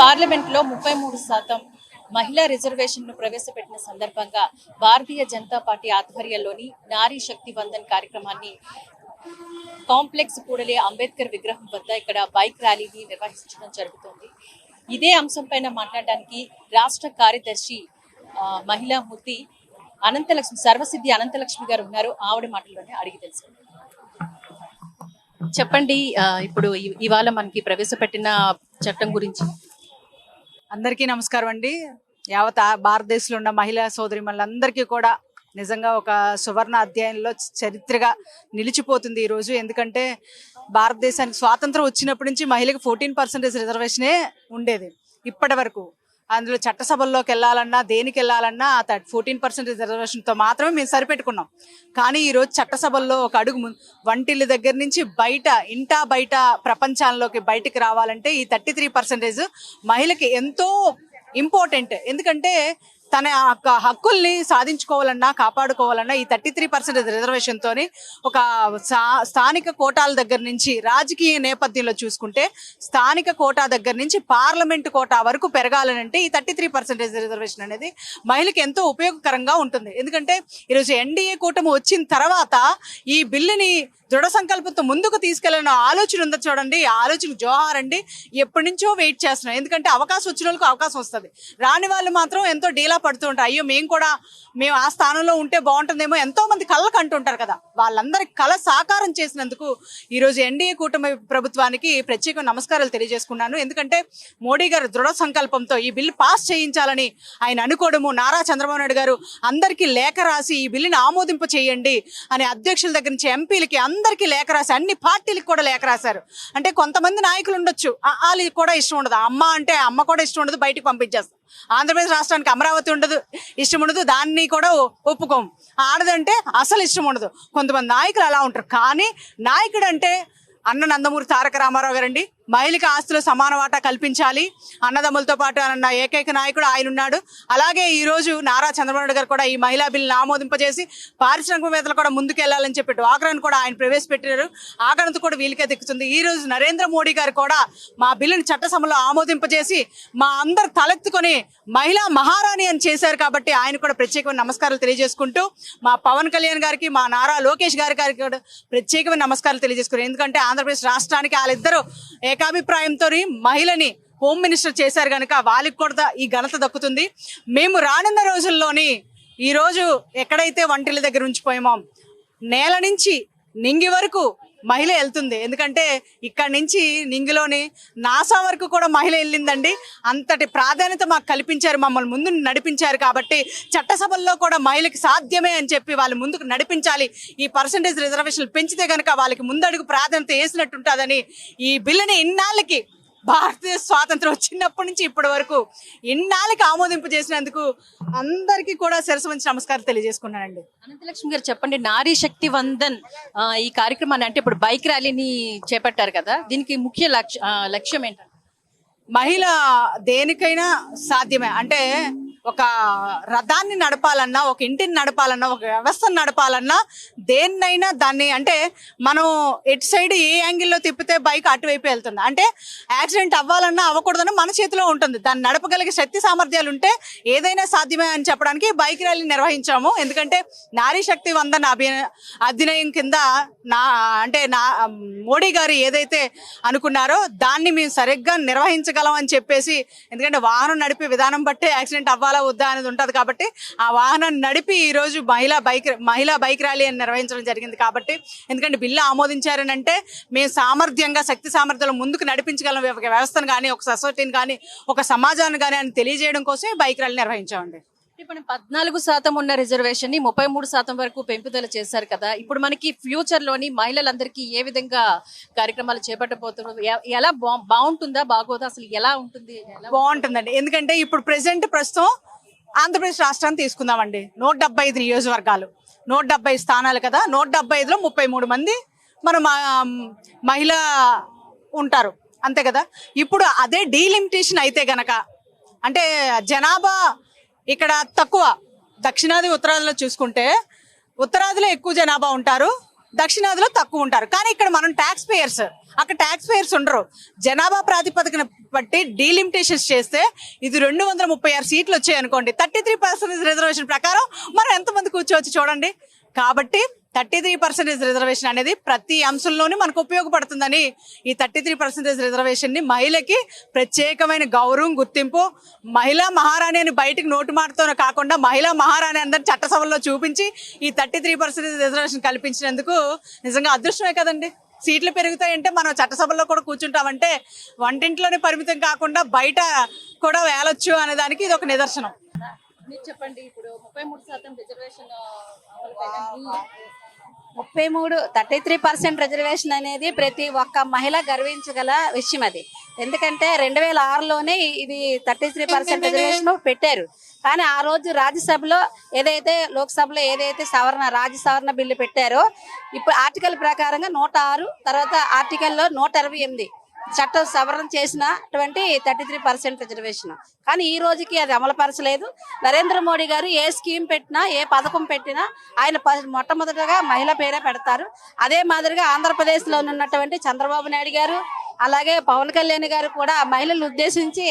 Parliament లో 33% మహిళా reservation ను ప్రవేశపెట్టిన సందర్భంగా భారతీయ జనతా పార్టీ ఆధ్వర్యంలోని నారీ శక్తి వందన్ కార్యక్రమాన్ని కాంప్లెక్స్ కూడలి అంబేద్కర్ విగ్రహం వద్ద ఇక్కడ బైక్ ర్యాలీని నిర్వహించడం జరుగుతుంది. ఇదే అంశంపైన మాట్లాడడానికి రాష్ట్ర కార్యదర్శి మహిళా మూర్తి అనంతలక్ష్మి సర్వసిద్ధి అనంతలక్ష్మి గారు ఉన్నారు. ఆవిడ మాటల్లోనే అడిగి తెలుసుకుందాం. చెప్పండి, ఇప్పుడు ఇవాళ మనకి ప్రవేశపెట్టిన చట్టం గురించి. అందరికీ నమస్కారం అండి. యావత్ భారతదేశంలో ఉన్న మహిళా సోదరిమణులందరికీ కూడా నిజంగా ఒక సువర్ణ అధ్యాయంలో చరిత్రగా నిలిచిపోతుంది ఈరోజు. ఎందుకంటే భారతదేశానికి స్వాతంత్రం వచ్చినప్పటి నుంచి మహిళకి 14% రిజర్వేషనే ఉండేది ఇప్పటి వరకు. అందులో చట్టసభల్లోకి వెళ్ళాలన్నా దేనికి వెళ్ళాలన్నా 14% రిజర్వేషన్తో మాత్రమే మేము సరిపెట్టుకున్నాం. కానీ ఈరోజు చట్టసభల్లో ఒక అడుగు వంటిల్లు దగ్గర నుంచి బయట ప్రపంచాల్లోకి బయటికి రావాలంటే ఈ 33% మహిళకి ఎంతో ఇంపార్టెంట్. ఎందుకంటే తన హక్కుల్ని సాధించుకోవాలన్నా కాపాడుకోవాలన్నా ఈ 33% రిజర్వేషన్తో ఒక స్థానిక కోటాల దగ్గర నుంచి రాజకీయ నేపథ్యంలో చూసుకుంటే స్థానిక కోటా దగ్గర నుంచి పార్లమెంటు కోటా వరకు పెరగాలనంటే ఈ 33% రిజర్వేషన్ అనేది మహిళకి ఎంతో ఉపయోగకరంగా ఉంటుంది. ఎందుకంటే ఈరోజు ఎన్డీఏ కూటమి వచ్చిన తర్వాత ఈ బిల్లుని దృఢ సంకల్పంతో ముందుకు తీసుకెళ్లిన ఆలోచన ఉందో చూడండి. ఆ ఆలోచన జోహార్ అండి. ఎప్పటి నుంచో వెయిట్ చేస్తున్నాం. ఎందుకంటే అవకాశం వచ్చిన వాళ్ళకి అవకాశం వస్తుంది, రాని వాళ్ళు మాత్రం ఎంతో డీలా పడుతూ ఉంటారు. అయ్యో మేము ఆ స్థానంలో ఉంటే బాగుంటుందేమో ఎంతో మంది కళ్ళకు అంటుంటారు కదా. వాళ్ళందరికి కళ సాకారం చేసినందుకు ఈరోజు ఎన్డీఏ కూటమి ప్రభుత్వానికి ప్రత్యేక నమస్కారాలు తెలియజేసుకున్నాను. ఎందుకంటే మోడీ గారు దృఢ సంకల్పంతో ఈ బిల్లు పాస్ చేయించాలని ఆయన అనుకోవడము, నారా చంద్రబాబు నాయుడు గారు అందరికీ లేఖ రాసి ఈ బిల్లుని ఆమోదింప చేయండి అని అధ్యక్షుల దగ్గర నుంచి ఎంపీలకి అందరికీ లేఖ రాసి అన్ని పార్టీలకు కూడా లేఖ రాశారు. అంటే కొంతమంది నాయకులు ఉండొచ్చు, వాళ్ళకి కూడా ఇష్టం ఉండదు. అమ్మ అంటే అమ్మ కూడా ఇష్టం ఉండదు, బయటకు పంపించేస్తాం. ఆంధ్రప్రదేశ్ రాష్ట్రానికి అమరావతి ఇష్టం ఉండదు, దాన్ని కూడా ఒప్పుకోం. ఆడదంటే అసలు ఇష్టం ఉండదు. కొంతమంది నాయకులు అలా ఉంటారు. కానీ నాయకుడు అంటే అన్న నందమూరి తారక రామారావు గారండి. మహిళకి ఆస్తులు సమాన వాటా కల్పించాలి అన్నదమ్ములతో పాటు అన్న ఏకైక నాయకుడు ఆయన ఉన్నాడు. అలాగే ఈరోజు నారా చంద్రబాబు నాయుడు గారు కూడా ఈ మహిళా బిల్లుని ఆమోదింపజేసి పారిశ్రామికవేత్తలు కూడా ముందుకెళ్లాలని చెప్పి డ్వాక్రాను కూడా ఆయన ప్రవేశపెట్టారు. ఆ ఘనత కూడా వీళ్ళకే దక్కుతుంది. ఈ రోజు నరేంద్ర మోడీ గారు కూడా మా బిల్లుని చట్టసభలో ఆమోదింపజేసి మా అందరు తలెత్తుకొని మహిళా మహారాణి అని చేశారు. కాబట్టి ఆయన కూడా ప్రత్యేకమైన నమస్కారాలు తెలియజేసుకుంటూ మా పవన్ కళ్యాణ్ గారికి, మా నారా లోకేష్ గారికి కూడా ప్రత్యేకమైన నమస్కారాలు తెలియజేసుకున్నారు. ఎందుకంటే ఆంధ్రప్రదేశ్ రాష్ట్రానికి వాళ్ళిద్దరూ ఏకాభిప్రాయంతో మహిళని హోమ్ మినిస్టర్ చేశారు కనుక వాళ్ళకి కూడా ఈ ఘనత దక్కుతుంది. మేము రానున్న రోజుల్లోని ఈరోజు ఎక్కడైతే వంటిల దగ్గర ఉంచిపోయామో నేల నుంచి నింగి వరకు మహిళ వెళ్తుంది. ఎందుకంటే ఇక్కడి నుంచి నింగిలోని నాసా వరకు కూడా మహిళ వెళ్ళిందండి. అంతటి ప్రాధాన్యత మాకు కల్పించారు, మమ్మల్ని ముందు నడిపించారు. కాబట్టి చట్టసభల్లో కూడా మహిళకి సాధ్యమే అని చెప్పి వాళ్ళు ముందుకు నడిపించాలి. ఈ పర్సంటేజ్ రిజర్వేషన్లు పెంచితే కనుక వాళ్ళకి ముందడుగు ప్రాధాన్యత వేసినట్టుంటుందని ఈ బిల్లుని ఇన్నాళ్ళకి భారతీయ స్వాతంత్రం వచ్చినప్పటి నుంచి ఇప్పటి వరకు ఇన్నాళ్ళకి ఆమోదింపు చేసినందుకు అందరికీ కూడా శిరస్సు వంచి నమస్కారం తెలియజేసుకున్నానండి. అనంతలక్ష్మి గారు చెప్పండి, నారీ శక్తి వందన్ ఈ కార్యక్రమాన్ని అంటే ఇప్పుడు బైక్ ర్యాలీని చేపట్టారు కదా, దీనికి ముఖ్య లక్ష్యం ఏంటంటే మహిళ దేనికైనా సాధ్యమే. అంటే ఒక రథాన్ని నడపాలన్నా, ఒక ఇంటిని నడపాలన్నా, ఒక వ్యవస్థను నడపాలన్నా, దేన్నైనా దాన్ని అంటే మనం ఎటు సైడ్ ఏ యాంగిల్లో తిప్పితే బైక్ అటువైపు వెళ్తుంది. అంటే యాక్సిడెంట్ అవ్వాలన్నా అవ్వకూడదన్నా మన చేతిలో ఉంటుంది. దాన్ని నడపగలిగే శక్తి సామర్థ్యాలు ఉంటే ఏదైనా సాధ్యమే అని చెప్పడానికి బైక్ ర్యాలీ నిర్వహించాము. ఎందుకంటే నారీ శక్తి వందన అధినయం కింద మోడీ గారు ఏదైతే అనుకున్నారో దాన్ని మేము సరిగ్గా నిర్వహించగలం అని చెప్పేసి, ఎందుకంటే వాహనం నడిపే విధానం బట్టే యాక్సిడెంట్ అవ్వాలా వద్దా అనేది ఉంటుంది. కాబట్టి ఆ వాహనాన్ని నడిపి ఈరోజు మహిళా బైక్ ర్యాలీ అని నిర్వహించడం జరిగింది. కాబట్టి ఎందుకంటే బిల్లు ఆమోదించారని అంటే మేము సామర్థ్యంగా శక్తి సామర్థ్యాలు ముందుకు నడిపించగలం ఒక వ్యవస్థను కానీ, ఒక సొసైటీని కానీ, ఒక సమాజాన్ని కానీ అని తెలియజేయడం కోసం బైక్ ర్యాలీ నిర్వహించామండి. ఇప్పుడు 14% ఉన్న రిజర్వేషన్ ని 33% వరకు పెంపుదల చేశారు కదా. ఇప్పుడు మనకి ఫ్యూచర్ లోని మహిళలందరికీ ఏ విధంగా కార్యక్రమాలు చేపట్టబోతున్నారు? ఎలా బాగుంటుందా బాగోదా, అసలు ఎలా ఉంటుంది? బాగుంటుందండి. ఎందుకంటే ఇప్పుడు ప్రస్తుతం ఆంధ్రప్రదేశ్ రాష్ట్రాన్ని తీసుకుందామండి. 175 నియోజకవర్గాలు, 170 స్థానాలు కదా. 175లో 33 మంది మనం మహిళ ఉంటారు, అంతే కదా. ఇప్పుడు అదే డీలిమిటేషన్ అయితే గనక అంటే జనాభా ఇక్కడ తక్కువ, దక్షిణాది ఉత్తరాదిలో చూసుకుంటే ఉత్తరాదిలో ఎక్కువ జనాభా ఉంటారు, దక్షిణాదిలో తక్కువ ఉంటారు. కానీ ఇక్కడ మనం ట్యాక్స్ పేయర్స్, అక్కడ ట్యాక్స్ పేయర్స్ ఉండరు. జనాభా ప్రాతిపదికన బట్టి డీలిమిటేషన్స్ చేస్తే ఇది 236 సీట్లు వచ్చాయి అనుకోండి. 33% రిజర్వేషన్ ప్రకారం మనం ఎంతమంది కూర్చోవచ్చు చూడండి. కాబట్టి 33% రిజర్వేషన్ అనేది ప్రతి అంశంలోనూ మనకు ఉపయోగపడుతుందని ఈ 33% రిజర్వేషన్ ని మహిళకి ప్రత్యేకమైన గౌరవం, గుర్తింపు, మహిళా మహారాణి అని బయటకు నోటు మాటతో కాకుండా మహిళా మహారాణి అందరినీ చట్టసభల్లో చూపించి ఈ 33% రిజర్వేషన్ కల్పించినందుకు నిజంగా అదృష్టమే కదండి. సీట్లు పెరుగుతాయంటే మనం చట్టసభల్లో కూడా కూర్చుంటామంటే వంటింట్లోనే పరిమితం కాకుండా బయట కూడా వేలొచ్చు అనే దానికి ఇది ఒక నిదర్శనం. మీరు చెప్పండి, ఇప్పుడు 33% రిజర్వేషన్ అమలు పైన 33% రిజర్వేషన్ అనేది ప్రతి ఒక్క మహిళ గర్వించగల విషయం. అది ఎందుకంటే 2006లోనే ఇది 33% రిజర్వేషన్ పెట్టారు. కానీ ఆ రోజు రాజ్యసభలో ఏదైతే, లోక్సభలో ఏదైతే రాజ్య సవరణ బిల్లు పెట్టారో, ఇప్పుడు ఆర్టికల్ ప్రకారంగా 106, తర్వాత ఆర్టికల్లో 128 చట్టం సవరణ చేసినటువంటి 33% రిజర్వేషన్. కానీ ఈ రోజుకి అది అమలుపరచలేదు. నరేంద్ర మోడీ గారు ఏ స్కీమ్ పెట్టినా, ఏ పథకం పెట్టినా ఆయన మొట్టమొదటగా మహిళ పేరే పెడతారు. అదే మాదిరిగా ఆంధ్రప్రదేశ్లో ఉన్నటువంటి చంద్రబాబు నాయుడు గారు, అలాగే పవన్ కళ్యాణ్ గారు కూడా మహిళలు ఉద్దేశించి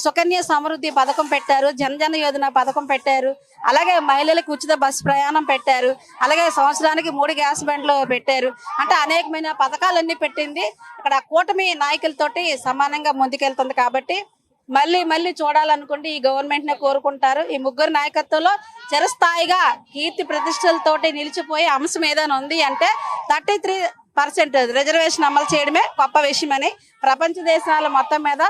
సుకన్య సమృద్ధి పథకం పెట్టారు, జనజన యోజన పథకం పెట్టారు, అలాగే మహిళలకు ఉచిత బస్సు ప్రయాణం పెట్టారు, అలాగే సంవత్సరానికి 3 గ్యాస్ బండ్లు పెట్టారు. అంటే అనేకమైన పథకాలన్నీ పెట్టింది. ఇక్కడ కూటమి నాయకులతోటి సమానంగా ముందుకెళ్తుంది. కాబట్టి మళ్ళీ చూడాలనుకుంటే ఈ గవర్నమెంట్ నే కోరుకుంటారు. ఈ ముగ్గురు నాయకత్వంలో చిరస్థాయిగా కీర్తి ప్రతిష్టలతోటి నిలిచిపోయే అంశం ఏదైనా ఉంది అంటే 33% రిజర్వేషన్ అమలు చేయడమే గొప్ప విషయం అని ప్రపంచ దేశాల మొత్తం మీద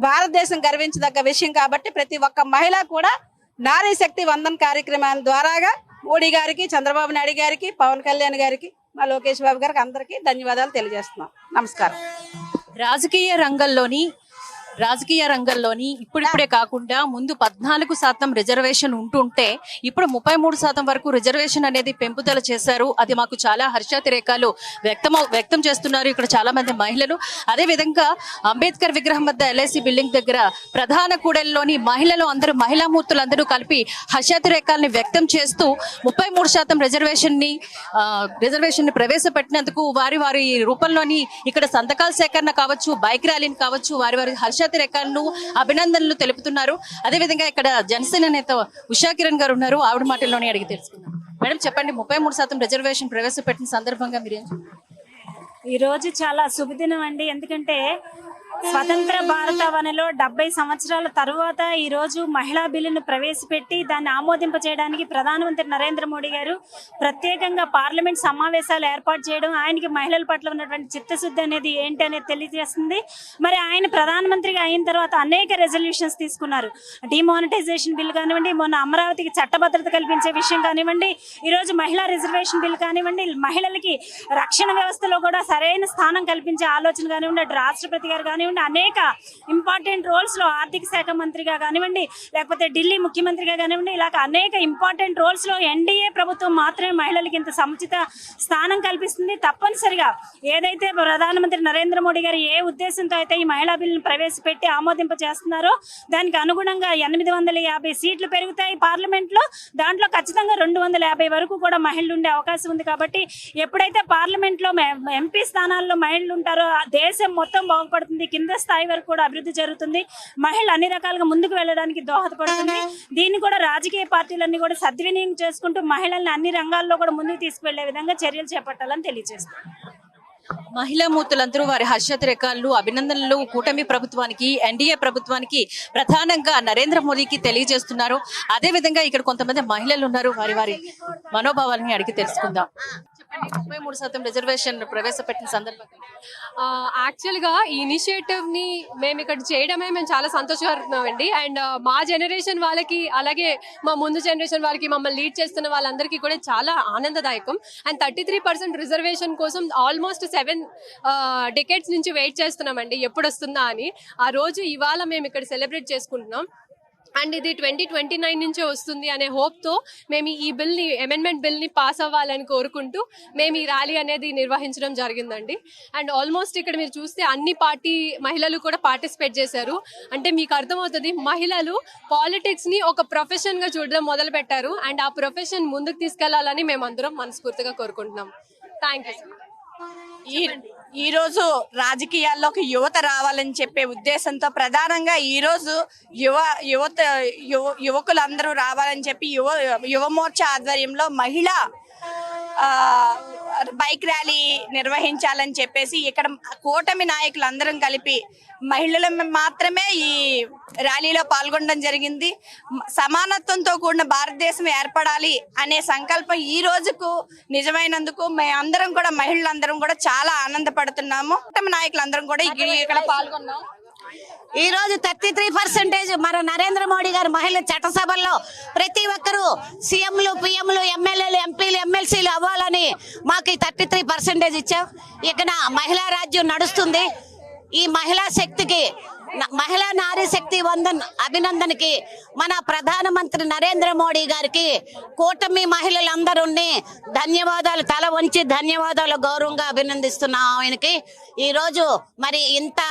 భారతదేశం గర్వించదగ్గ విషయం. కాబట్టి ప్రతి ఒక్క మహిళ కూడా నారీ శక్తి వందన్ కార్యక్రమం ద్వారాగా మోడీ గారికి, చంద్రబాబు నాయుడు గారికి, పవన్ కళ్యాణ్ గారికి, మా లోకేష్ బాబు గారికి అందరికీ ధన్యవాదాలు తెలియజేస్తున్నాం. నమస్కారం. రాజకీయ రంగంలోని ఇప్పుడిప్పుడే కాకుండా ముందు 14% రిజర్వేషన్ ఉంటుంటే ఇప్పుడు 33% వరకు రిజర్వేషన్ అనేది పెంపుదల చేశారు. అది మాకు చాలా హర్షాతిరేకాలు వ్యక్తం చేస్తున్నారు ఇక్కడ చాలా మంది మహిళలు. అదే విధంగా అంబేద్కర్ విగ్రహం వద్ద LIC బిల్డింగ్ దగ్గర ప్రధాన కూడలిలోని మహిళలు అందరూ, మహిళా మూర్తులందరూ కలిపి హర్షాతిరేకాలని వ్యక్తం చేస్తూ 33% రిజర్వేషన్ ని ప్రవేశపెట్టినందుకు వారి రూపంలోని ఇక్కడ సంతకాల సేకరణ కావచ్చు, బైక్ ర్యాలీని కావచ్చు, వారి హర్షాతిరేకాలను, అభినందనలు తెలుపుతున్నారు. అదేవిధంగా ఇక్కడ జనసేన నేత ఉషా కిరణ్ గారు ఉన్నారు. ఆవిడ మాటల్లోనే అడిగి తెలుసుకుందాం. మేడం చెప్పండి, 33% రిజర్వేషన్ ప్రవేశపెట్టిన సందర్భంగా మీరేం చెప్తారు? ఈ రోజు చాలా శుభదినం అండి. ఎందుకంటే స్వతంత్ర భారతావనిలో 70 సంవత్సరాల తరువాత ఈ రోజు మహిళా బిల్లును ప్రవేశపెట్టి దాన్ని ఆమోదింప చేయడానికి ప్రధానమంత్రి నరేంద్ర మోడీ గారు ప్రత్యేకంగా పార్లమెంట్ సమావేశాలు ఏర్పాటు చేయడం ఆయనకి మహిళల పట్ల ఉన్నటువంటి చిత్తశుద్ధి అనేది ఏంటి అనేది తెలియజేస్తుంది. మరి ఆయన ప్రధానమంత్రిగా అయిన తర్వాత అనేక రెజల్యూషన్స్ తీసుకున్నారు. డిమానిటైజేషన్ బిల్ కానివ్వండి, మొన్న అమరావతికి చట్టభద్రత కల్పించే విషయం కానివ్వండి, ఈరోజు మహిళా రిజర్వేషన్ బిల్ కానివ్వండి, మహిళలకి రక్షణ వ్యవస్థలో కూడా సరైన స్థానం కల్పించే ఆలోచన కానివ్వండి, అటు రాష్ట్రపతి గారు కానివ్వండి, అనేక ఇంపార్టెంట్ రోల్స్ లో ఆర్థిక శాఖ మంత్రిగా కానివ్వండి, లేకపోతే ఢిల్లీ ముఖ్యమంత్రిగా కానివ్వండి, ఇలాగ అనేక ఇంపార్టెంట్ రోల్స్ లో ఎన్డీఏ ప్రభుత్వం మాత్రమే మహిళలకి ఇంత సముచిత స్థానం కల్పిస్తుంది. తప్పనిసరిగా ఏదైతే ప్రధానమంత్రి నరేంద్ర మోడీ గారు ఏ ఉద్దేశంతో అయితే ఈ మహిళా బిల్లును ప్రవేశపెట్టి ఆమోదింప చేస్తున్నారో దానికి అనుగుణంగా 850 సీట్లు పెరుగుతాయి పార్లమెంట్ లో. దాంట్లో ఖచ్చితంగా 250 వరకు కూడా మహిళలు ఉండే అవకాశం ఉంది. కాబట్టి ఎప్పుడైతే పార్లమెంట్ లో ఎంపీ స్థానాల్లో మహిళలు ఉంటారో దేశం మొత్తం బాగుపడుతుంది, కింద స్థాయి వరకు కూడా అభివృద్ధి జరుగుతుంది, మహిళలు అన్ని రకాలుగా ముందుకు వెళ్ళడానికి దోహదపడుతుంది. దీన్ని కూడా రాజకీయ పార్టీలన్నీ కూడా సద్వినియోగం చేసుకుంటూ మహిళల్ని అన్ని రంగాల్లో కూడా ముందుకు తీసుకువెళ్లే విధంగా చర్యలు చేపట్టాలని తెలియజేస్తారు. మహిళా మూర్తులందరూ వారి హర్షాతిరేకాలు, అభినందనలు కూటమి ప్రభుత్వానికి, ఎన్డీఏ ప్రభుత్వానికి, ప్రధానంగా నరేంద్ర మోదీకి తెలియజేస్తున్నారు. అదే విధంగా ఇక్కడ కొంతమంది మహిళలు ఉన్నారు, వారి మనోభావాలని అడిగి తెలుసుకుందాం. చెప్పండి, 33% రిజర్వేషన్ ప్రవేశపెట్టిన సందర్భంగా యాక్చువల్ గా ఈ ఇనిషియేటివ్ ని మేము ఇక్కడ చేయడమే మేము చాలా సంతోషపడుతున్నామండి. అండ్ మా జనరేషన్ వాళ్ళకి, అలాగే మా ముందు జనరేషన్ వాళ్ళకి, మమ్మల్ని లీడ్ చేస్తున్న వాళ్ళందరికీ కూడా చాలా ఆనందదాయకం. అండ్ 33% రిజర్వేషన్ కోసం ఆల్మోస్ట్ 7 డెకేడ్స్ నుంచి వెయిట్ చేస్తున్నామండి ఎప్పుడు వస్తుందా అని. ఆ రోజు ఇవాళ మేము ఇక్కడ సెలబ్రేట్ చేసుకుంటున్నాం. అండ్ ఇది 2029 నుంచే వస్తుంది అనే హోప్తో మేము ఈ బిల్ని అమెండ్మెంట్ బిల్ని పాస్ అవ్వాలని కోరుకుంటూ మేము ఈ ర్యాలీ అనేది నిర్వహించడం జరిగిందండి. అండ్ ఆల్మోస్ట్ ఇక్కడ మీరు చూస్తే అన్ని పార్టీ మహిళలు కూడా పార్టిసిపేట్ చేశారు. అంటే మీకు అర్థమవుతుంది మహిళలు పాలిటిక్స్ని ఒక ప్రొఫెషన్గా చూడడం మొదలు పెట్టారు. అండ్ ఆ ప్రొఫెషన్ ముందుకు తీసుకెళ్లాలని మేము అందరం మనస్ఫూర్తిగా కోరుకుంటున్నాం. Thank you. ఈ రోజు రాజకీయాల్లోకి యువత రావాలని చెప్పే ఉద్దేశంతో ప్రధానంగా ఈ రోజు యువకులందరూ రావాలని చెప్పి యువమోర్చా ఆధ్వర్యంలో మహిళా బైక్ ర్యాలీ నిర్వహించాలని చెప్పేసి ఇక్కడ కూటమి నాయకులందరం కలిపి మహిళలు మాత్రమే ఈ ర్యాలీలో పాల్గొనడం జరిగింది. సమానత్వంతో కూడిన భారతదేశం ఏర్పడాలి అనే సంకల్పం ఈ రోజుకు నిజమైనందుకు మేమందరం కూడా మహిళలందరం కూడా చాలా ఆనందపడుతున్నాము. కూటమి నాయకులందరం కూడా ఇక్కడ పాల్గొన్నాం. ఈ రోజు 33% మన నరేంద్ర మోడీ గారు మహిళా చట్టసభల్లో ప్రతి ఒక్కరూ సీఎంలు, పిఎంలు, ఎమ్మెల్యేలు, ఎంపీలు, ఎమ్మెల్సీలు అవ్వాలని మాకు 33% ఇచ్చాం. ఇక్కడ మహిళా రాజ్యం నడుస్తుంది. ఈ మహిళా శక్తికి, మహిళా నారీ శక్తి వందన్ అభినందనకి మన ప్రధానమంత్రి నరేంద్ర మోడీ గారికి కూటమి మహిళలందరూ ధన్యవాదాలు, తల వంచి ధన్యవాదాలు గౌరవంగా అభినందిస్తున్నాం. ఆయనకి ఈరోజు మరి ఇంత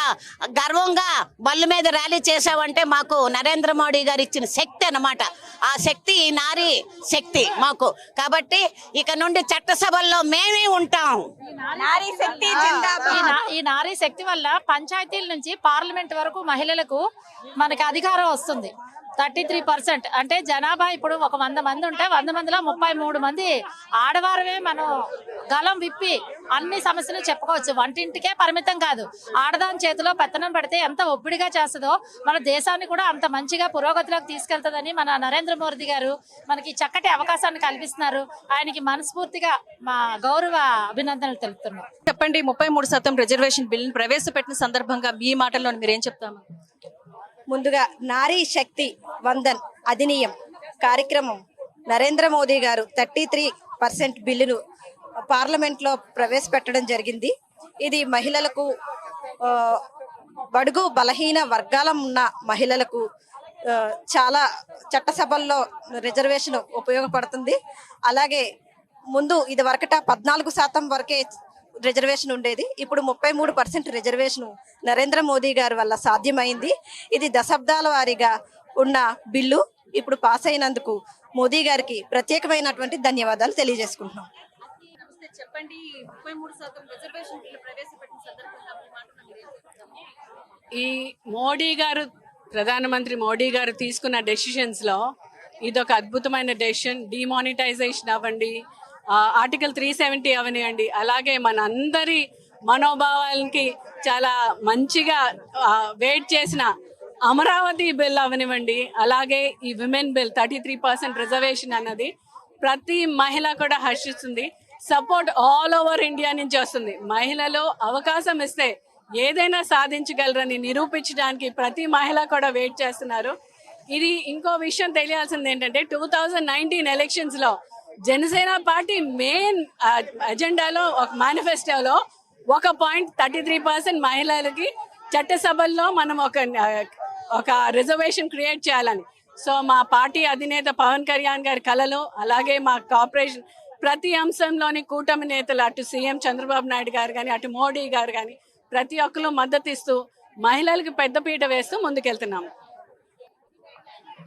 గర్వంగా బళ్ళు మీద ర్యాలీ చేసామంటే మాకు నరేంద్ర మోడీ గారు ఇచ్చిన శక్తి అన్నమాట. ఆ శక్తి ఈ నారీ శక్తి మాకు. కాబట్టి ఇక నుండి చట్టసభల్లో మేమే ఉంటాం. నారీ శక్తి ఈ నారీ శక్తి వల్ల పంచాయతీల నుంచి పార్లమెంట్ వరకు మహిళలకు మనకి అధికారం వస్తుంది. 33% అంటే జనాభా ఇప్పుడు ఒక 100 మంది ఉంటే 100 మందిలో 33 మంది ఆడవారమే మనం గలం విప్పి అన్ని సమస్యలు చెప్పుకోవచ్చు. వంటింటికే పరిమితం కాదు, ఆడదాని చేతిలో పెత్తనం పెడితే ఎంత ఒప్పిడిగా చేస్తుందో మన దేశాన్ని కూడా అంత మంచిగా పురోగతిలోకి తీసుకెళ్తుందని మన నరేంద్ర మోదీ గారు మనకి చక్కటి అవకాశాన్ని కల్పిస్తున్నారు. ఆయనకి మనస్ఫూర్తిగా మా గౌరవ అభినందనలు తెలుపుతున్నాం. చెప్పండి, 33% రిజర్వేషన్ బిల్ ప్రవేశపెట్టిన సందర్భంగా మీ మాటల్లో మీరేం చెప్తాము? ముందుగా నారీ శక్తి వందన్ అధినియం కార్యక్రమం నరేంద్ర మోదీ గారు 33% బిల్లును పార్లమెంట్లో ప్రవేశపెట్టడం జరిగింది. ఇది మహిళలకు, బడుగు బలహీన వర్గాల ఉన్న మహిళలకు చాలా చట్టసభల్లో రిజర్వేషన్ ఉపయోగపడుతుంది. అలాగే ముందు ఇది వరకట 14% వరకే రిజర్వేషన్ ఉండేది. ఇప్పుడు 33% రిజర్వేషన్ నరేంద్ర మోదీ గారి వల్ల సాధ్యమైంది. ఇది దశాబ్దాల వారీగా ఉన్న బిల్లు ఇప్పుడు పాస్ అయినందుకు మోదీ గారికి ప్రత్యేకమైనటువంటి ధన్యవాదాలు తెలియజేసుకుంటున్నాం. చెప్పండి, 33% రిజర్వేషన్ బిల్ ప్రవేశపెట్టిన సందర్భంగా మీ మాటల్లో మీరేం చెప్తాము? ఈ మోడీ గారు, ప్రధానమంత్రి మోడీ గారు తీసుకున్న డెసిషన్స్ లో ఇదొక అద్భుతమైన డెసిషన్. డిమానిటైజేషన్ అవ్వండి, ఆర్టికల్ 370 అవనివ్వండి, అలాగే మన అందరి మనోభావాలకి చాలా మంచిగా వెయిట్ చేసిన అమరావతి బిల్ అవనివ్వండి, అలాగే ఈ విమెన్ బిల్ 33% రిజర్వేషన్ అన్నది ప్రతి మహిళ కూడా హర్షిస్తుంది. సపోర్ట్ ఆల్ ఓవర్ ఇండియా నుంచి వస్తుంది. మహిళలు అవకాశం ఇస్తే ఏదైనా సాధించగలరని నిరూపించడానికి ప్రతి మహిళ కూడా వెయిట్ చేస్తున్నారు. ఇది ఇంకో విషయం తెలియాల్సింది ఏంటంటే 2019 ఎలక్షన్స్ లో జనసేన పార్టీ మెయిన్ అజెండాలో, ఒక మేనిఫెస్టోలో ఒక పాయింట్ 33% మహిళలకి చట్టసభల్లో మనం ఒక రిజర్వేషన్ క్రియేట్ చేయాలని. సో మా పార్టీ అధినేత పవన్ కళ్యాణ్ గారి కలలు, అలాగే మా కార్పొరేషన్ ప్రతి అంశంలోని కూటమి నేతలు, అటు సీఎం చంద్రబాబు నాయుడు గారు కానీ, అటు మోడీ గారు కానీ ప్రతి ఒక్కరు మద్దతు ఇస్తూ మహిళలకు పెద్దపీట వేస్తూ ముందుకెళ్తున్నాము.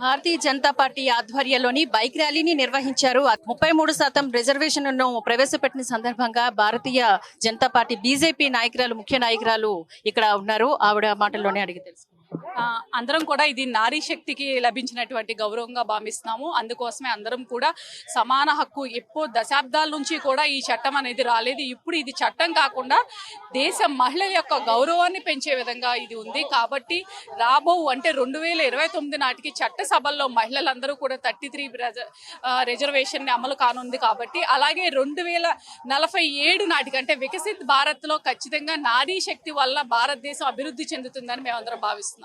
భారతీయ జనతా పార్టీ ఆధ్వర్యంలోని బైక్ ర్యాలీని నిర్వహించారు. 33% రిజర్వేషన్ ను ప్రవేశపెట్టిన సందర్భంగా భారతీయ జనతా పార్టీ బీజేపీ నాయకురాలు, ముఖ్య నాయకురాలు ఇక్కడ ఉన్నారు. ఆవిడ మాటల్లోనే అడిగి తెలుసు. అందరం కూడా ఇది నారీ శక్తికి లభించినటువంటి గౌరవంగా భావిస్తున్నాము. అందుకోసమే అందరం కూడా సమాన హక్కు, ఎప్పుడో దశాబ్దాల నుంచి కూడా ఈ చట్టం అనేది రాలేదు. ఇప్పుడు ఇది చట్టం కాకుండా దేశ మహిళ యొక్క గౌరవాన్ని పెంచే విధంగా ఇది ఉంది. కాబట్టి అంటే 2029 నాటికి చట్టసభల్లో మహిళలందరూ కూడా 33 రిజర్వేషన్ ని అమలు కానుంది. కాబట్టి అలాగే 2047 నాటికి అంటే వికసిత్ భారత్ లో ఖచ్చితంగా నారీ శక్తి వల్ల భారతదేశం అభివృద్ధి చెందుతుందని మేమందరం భావిస్తున్నాం.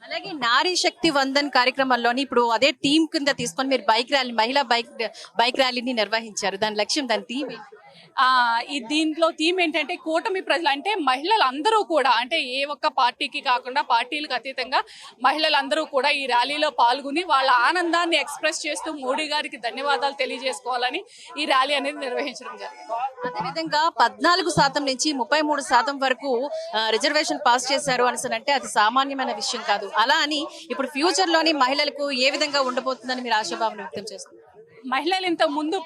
అలాగే నారీ శక్తి వందన్ కార్యక్రమంలోని ఇప్పుడు అదే టీం కింద తీసుకొని మీరు బైక్ ర్యాలీ, మహిళా బైక్ ర్యాలీని నిర్వహించారు. దాని లక్ష్యం, దాని థీమ్ ఏంటి? ఈ దీంట్లో థీమ్ ఏంటంటే కూటమి ప్రజలు అంటే మహిళలందరూ కూడా అంటే ఏ ఒక్క పార్టీకి కాకుండా పార్టీలకు అతీతంగా మహిళలందరూ కూడా ఈ ర్యాలీలో పాల్గొని వాళ్ళ ఆనందాన్ని ఎక్స్ప్రెస్ చేస్తూ మోడీ గారికి ధన్యవాదాలు తెలియజేసుకోవాలని ఈ ర్యాలీ అనేది నిర్వహించడం జరిగింది. అదేవిధంగా 14% నుంచి 33% వరకు రిజర్వేషన్ పాస్ చేశారు అంటే అది సామాన్యమైన విషయం కాదు. అలా అని ఇప్పుడు ఫ్యూచర్ లోని మహిళలకు ఏ విధంగా ఉండబోతుందని మీరు ఆశాభావం వ్యక్తం చేస్తున్నారు? మహిళలు ఇంత ముందు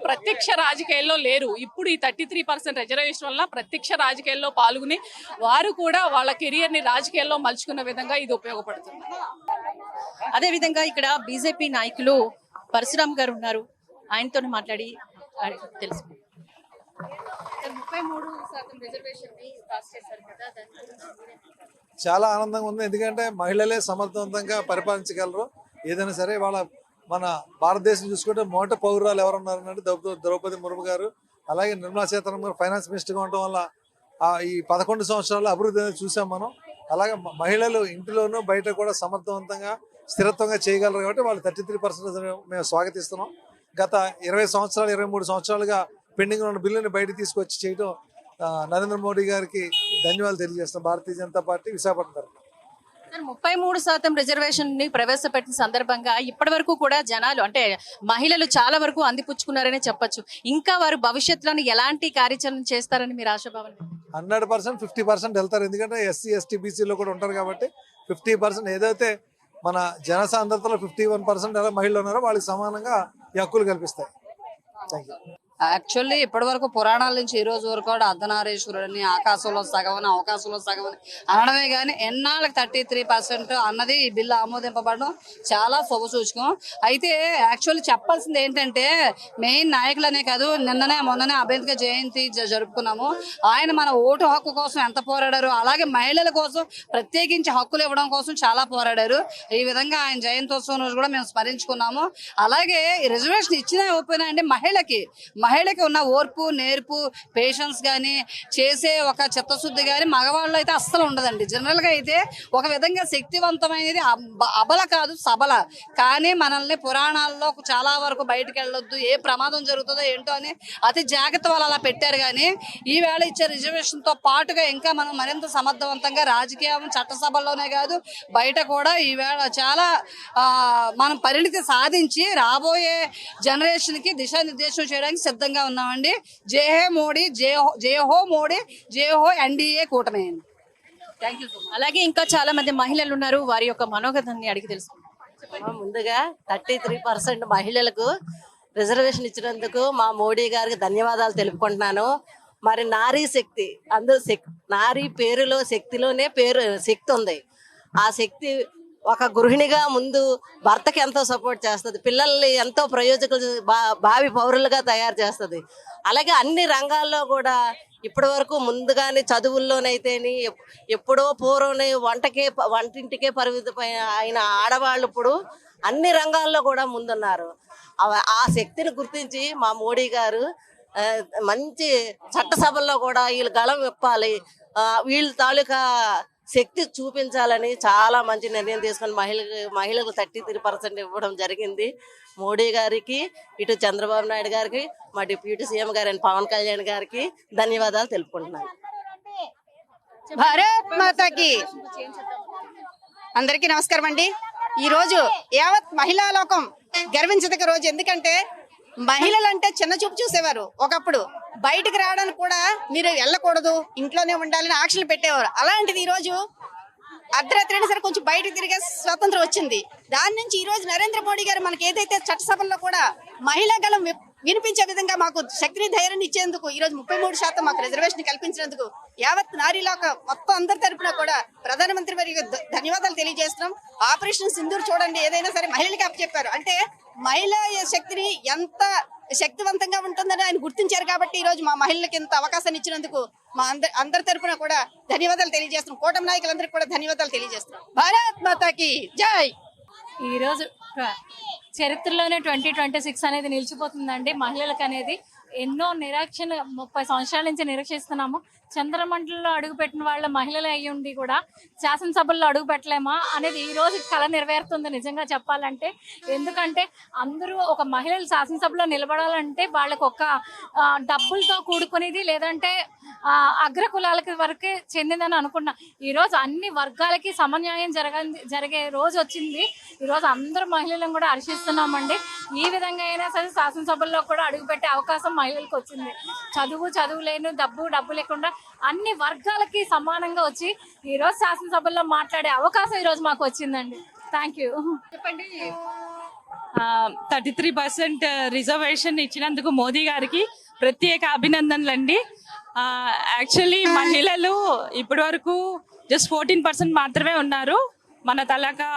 ప్రత్యక్ష రాజకీయాల్లో లేరు. ఇప్పుడు ఈ 33% రిజర్వేషన్ వల్ల ప్రత్యక్ష రాజకీయాల్లో పాల్గొని వారు కూడా వాళ్ళ కెరియర్ ని రాజకీయాల్లో మలుచుకున్న విధంగా ఇది ఉపయోగపడుతుంది. అదే విధంగా ఇక్కడ బీజేపీ నాయకులు పరశురామ్ గారు ఉన్నారు, ఆయనతో మాట్లాడి తెలుసు. 33% రిజర్వేషన్ ని పాస్ చేశారు కదా, చాలా ఆనందంగా ఉంది. ఎందుకంటే మహిళలే సమర్థవంతంగా పరిపాలించగలరు. ఏదైనా సరే వాళ్ళ మన భారతదేశం చూసుకుంటే మొదట పౌరురాలు ఎవరున్నారంటే ద్రౌపది ముర్ము గారు, అలాగే నిర్మలా సీతారామన్ గారు ఫైనాన్స్ మినిస్టర్గా ఉండటం వల్ల ఈ 11 సంవత్సరాల అభివృద్ధి అనేది చూసాం మనం. అలాగే మహిళలు ఇంటిలోనూ బయట కూడా సమర్థవంతంగా స్థిరత్వంగా చేయగలరు కాబట్టి వాళ్ళు 33% మేము స్వాగతిస్తున్నాం. గత 20 సంవత్సరాలు 23 సంవత్సరాలుగా పెండింగ్ ఉన్న బిల్లుని బయట తీసుకొచ్చి చేయడం నరేంద్ర మోడీ గారికి ధన్యవాదాలు తెలియజేస్తాం. భారతీయ జనతా పార్టీ విశాఖపట్నం తరఫున 33% రిజర్వేషన్ ని ప్రవేశపెట్టిన సందర్భంగా ఇప్పటి వరకు కూడా జనాలు అంటే మహిళలు చాలా వరకు అందిపుచ్చుకున్నారనే చెప్పొచ్చు. ఇంకా వారు భవిష్యత్తులో ఎలాంటి కార్యాచరణ చేస్తారని మీరు ఆశాభావం? 100%, 50% వెళ్తారు. ఎందుకంటే ఎస్సీ, ఎస్టీ, బీసీలో కూడా ఉంటారు కాబట్టి 50% ఏదైతే మన జనసాంద్రతలో 51% ఎలా మహిళలు ఉన్నారో వాళ్ళకి సమానంగా ఈ హక్కులు కల్పిస్తాయి. Thank you. యాక్చువల్లీ ఇప్పటి వరకు పురాణాల నుంచి ఈ రోజు వరకు కూడా అర్ధనారీశ్వరుడిని ఆకాశంలో సగమని అవకాశంలో సగమని అనడమే కానీ ఎన్నాళ్ళకి 33% అన్నది ఈ బిల్లు ఆమోదింపబడడం చాలా శుభసూచకం. అయితే యాక్చువల్లీ చెప్పాల్సింది ఏంటంటే మెయిన్ నాయకులనే కాదు, మొన్ననే అంబేద్కర్ జయంతి జరుపుకున్నాము. ఆయన మన ఓటు హక్కు కోసం ఎంత పోరాడారు, అలాగే మహిళల కోసం ప్రత్యేకించి హక్కులు ఇవ్వడం కోసం చాలా పోరాడారు. ఈ విధంగా ఆయన జయంతోత్సవం రోజు కూడా మేము స్మరించుకున్నాము. అలాగే రిజర్వేషన్ ఇచ్చినా ఇవ్వకపోయినా అండి మహిళకి ఉన్న ఓర్పు, నేర్పు, పేషెన్స్ కానీ చేసే ఒక చిత్తశుద్ధి కానీ మగవాళ్ళు అయితే అస్సలు ఉండదండి. జనరల్ గా అయితే ఒక విధంగా శక్తివంతమైనది అబల కాదు సబల. కానీ మనల్ని పురాణాల్లో చాలా వరకు బయటకు వెళ్ళొద్దు, ఏ ప్రమాదం జరుగుతుందో ఏంటో అని అతి జాగ్రత్త వాళ్ళు అలా పెట్టారు. కానీ ఈవేళ ఇచ్చే రిజర్వేషన్ తో పాటుగా ఇంకా మనం మరింత సమర్థవంతంగా రాజకీయం చట్టసభల్లోనే కాదు బయట కూడా ఈవేళ చాలా మనం పరిణితి సాధించి రాబోయే జనరేషన్ కి దిశానిర్దేశం చేయడానికి సిద్ధంగా ఉన్నామండి. జై హో మోడీ, జై హో మోడీ, జై హో ఎన్డీఏ కూటమి. Thank you so much. అలాగే ఇంకా చాలా మంది మహిళలు ఉన్నారు, వారి యొక్క మనోగతాన్ని అడిగి తెలుసుకుంటాం. ముందుగా 33% మహిళలకు రిజర్వేషన్ ఇచ్చినందుకు మా మోడీ గారికి ధన్యవాదాలు తెలుపుకుంటున్నాను. మరి నారీ శక్తి, అందరూ నారీ పేరులో శక్తిలోనే శక్తి ఉంది. ఆ శక్తి ఒక గృహిణిగా ముందు భర్తకి ఎంతో సపోర్ట్ చేస్తుంది, పిల్లల్ని ఎంతో ప్రయోజకులు భావి పౌరులుగా తయారు చేస్తుంది. అలాగే అన్ని రంగాల్లో కూడా ఇప్పటి వరకు ముందుగానే చదువుల్లోనైతేని ఎప్పుడో పూర్వనే వంటింటికే పరిమితమైన అయిన ఆడవాళ్ళు ఇప్పుడు అన్ని రంగాల్లో కూడా ముందున్నారు. ఆ శక్తిని గుర్తించి మా మోడీ గారు మంచి చట్టసభల్లో కూడా వీళ్ళు గళం విప్పాలి, వీళ్ళ తాలూకా శక్తి చూపించాలని చాలా మంచి నిర్ణయం తీసుకొని మహిళలకు 33% ఇవ్వడం జరిగింది. మోడీ గారికి, ఇటు చంద్రబాబు నాయుడు గారికి, మా డిప్యూటీ సీఎం గారైన పవన్ కళ్యాణ్ గారికి ధన్యవాదాలు తెలుపుకుంటున్నాను. భారత్ మాతాకి అందరికీ నమస్కారం అండి. ఈ రోజు యావత్ మహిళా లోకం గర్వించదగ్గ రోజు. ఎందుకంటే మహిళలంటే చిన్న చూపు చూసేవారు. ఒకప్పుడు బయటకు రావడానికి కూడా మీరు వెళ్ళకూడదు, ఇంట్లోనే ఉండాలని ఆంక్షలు పెట్టేవారు. అలాంటిది ఈ రోజు అర్ధరాత్రి అయినా సరే కొంచెం బయటకు తిరిగే స్వాతంత్రం వచ్చింది. దాని నుంచి ఈ రోజు నరేంద్ర మోడీ గారు మనకి ఏదైతే చట్టసభల్లో కూడా మహిళా గళం వినిపించే విధంగా మాకు శక్తిని ధైర్యాన్ని ఇచ్చేందుకు, ఈ రోజు 33% మాకు రిజర్వేషన్ కల్పించినందుకు యావత్ నారీలోక మొత్తం అందరి తరపున కూడా ప్రధానమంత్రి వారికి ధన్యవాదాలు తెలియజేస్తున్నాం. ఆపరేషన్ సింధూర్ చూడండి, ఏదైనా సరే మహిళలకి అప్పచెప్పారు. అంటే మహిళా శక్తిని ఎంత శక్తివంతంగా ఉంటుందని ఆయన గుర్తించారు. కాబట్టి ఈ రోజు మా మహిళలకు ఇంత అవకాశాన్ని ఇచ్చినందుకు మా అందరి తరపున కూడా ధన్యవాదాలు తెలియజేస్తున్నాం. కూటమి నాయకులందరికీ కూడా ధన్యవాదాలు తెలియజేస్తున్నాం. భారత్ మాతాకి జై. ఈ రోజు చరిత్రలోనే 2026 అనేది నిలిచిపోతుందండి. మహిళలకు అనేది ఎన్నో 30 సంవత్సరాల నుంచి నిరీక్షిస్తున్నాము. చంద్రమండలంలో అడుగుపెట్టిన వాళ్ళ మహిళలు అయ్యి ఉండి కూడా శాసనసభల్లో అడుగు పెట్టలేమా అనేది ఈ రోజు కళ నెరవేరుతుంది నిజంగా చెప్పాలంటే. ఎందుకంటే అందరూ ఒక మహిళలు శాసనసభలో నిలబడాలంటే వాళ్ళకు ఒక డబ్బులతో కూడుకునేది లేదంటే అగ్రకులాలకి వరకే చెందిందని అనుకున్నా. ఈరోజు అన్ని వర్గాలకి సమన్యాయం జరిగే రోజు వచ్చింది. ఈరోజు అందరూ మహిళలను కూడా హర్షిస్తున్నామండి. ఈ విధంగా అయినా సరే శాసనసభల్లో కూడా అడుగుపెట్టే అవకాశం మహిళలకు వచ్చింది. చదువు లేని డబ్బు లేకుండా అన్ని వర్గాలకి సమానంగా వచ్చి ఈరోజు శాసనసభల్లో మాట్లాడే అవకాశం ఈరోజు మాకు వచ్చిందండి. Thank you. చెప్పండి. 33% రిజర్వేషన్ ఇచ్చినందుకు మోదీ గారికి ప్రత్యేక అభినందనలండి. యాక్చువల్లీ మహిళలు ఇప్పటి వరకు జస్ట్ 14% మాత్రమే ఉన్నారు మన తలకా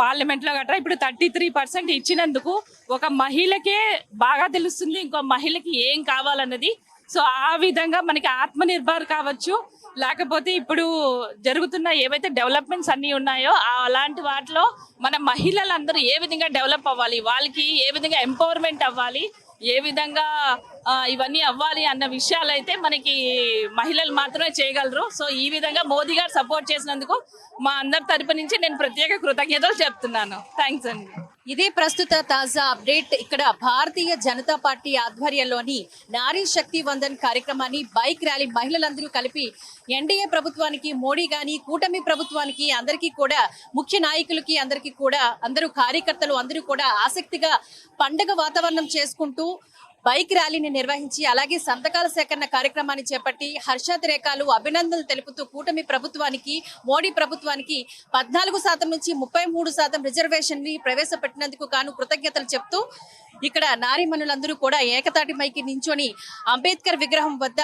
పార్లమెంట్లో గట్రా. ఇప్పుడు 33% ఇచ్చినందుకు ఒక మహిళకే బాగా తెలుస్తుంది ఇంకో మహిళకి ఏం కావాలన్నది. సో ఆ విధంగా మనకి ఆత్మనిర్భర్ కావచ్చు, లేకపోతే ఇప్పుడు జరుగుతున్న ఏవైతే డెవలప్మెంట్స్ అన్నీ ఉన్నాయో అలాంటి వాటిలో మన మహిళలందరూ ఏ విధంగా డెవలప్ అవ్వాలి, వాళ్ళకి ఏ విధంగా ఎంపవర్మెంట్ అవ్వాలి, ఏ విధంగా ఇవన్నీ అవ్వాలి అన్న విషయాలు అయితే మనకి మహిళలు మాత్రమే చేయగలరు. సో ఈ విధంగా మోదీ గారు సపోర్ట్ చేసినందుకు మా అందరి తరపు నుంచి నేను ప్రత్యేక కృతజ్ఞతలు చెప్తున్నాను. థ్యాంక్స్ అండి. ఇదే ప్రస్తుత తాజా అప్డేట్. ఇక్కడ భారతీయ జనతా పార్టీ ఆధ్వర్యంలోని నారీ శక్తి వందన్ కార్యక్రమాన్ని బైక్ ర్యాలీ మహిళలందరూ కలిపి ఎన్డీఏ ప్రభుత్వానికి, మోడీ గాని కూటమి ప్రభుత్వానికి అందరికీ కూడా, ముఖ్య నాయకులకి అందరికీ కూడా, అందరూ కార్యకర్తలు అందరూ కూడా ఆసక్తిగా పండగ వాతావరణం చేసుకుంటూ బైక్ ర్యాలీని నిర్వహించి అలాగే సంతకాల సేకరణ కార్యక్రమాన్ని చేపట్టి హర్షాతిరేకాలు, అభినందనలు తెలుపుతూ కూటమి ప్రభుత్వానికి, మోడీ ప్రభుత్వానికి 14% నుంచి 33% రిజర్వేషన్ ని ప్రవేశపెట్టినందుకు గాను కృతజ్ఞతలు చెప్తూ ఇక్కడ నారీమణులందరూ కూడా ఏకతాటిపైకి నించొని అంబేద్కర్ విగ్రహం వద్ద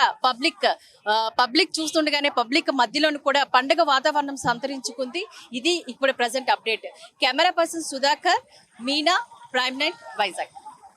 పబ్లిక్ చూస్తుండగానే పబ్లిక్ మధ్యలోను కూడా పండుగ వాతావరణం సంతరించుకుంది. ఇది ఇప్పుడు present update. Camera person Sudhakar, Meena, prime night, Vizag.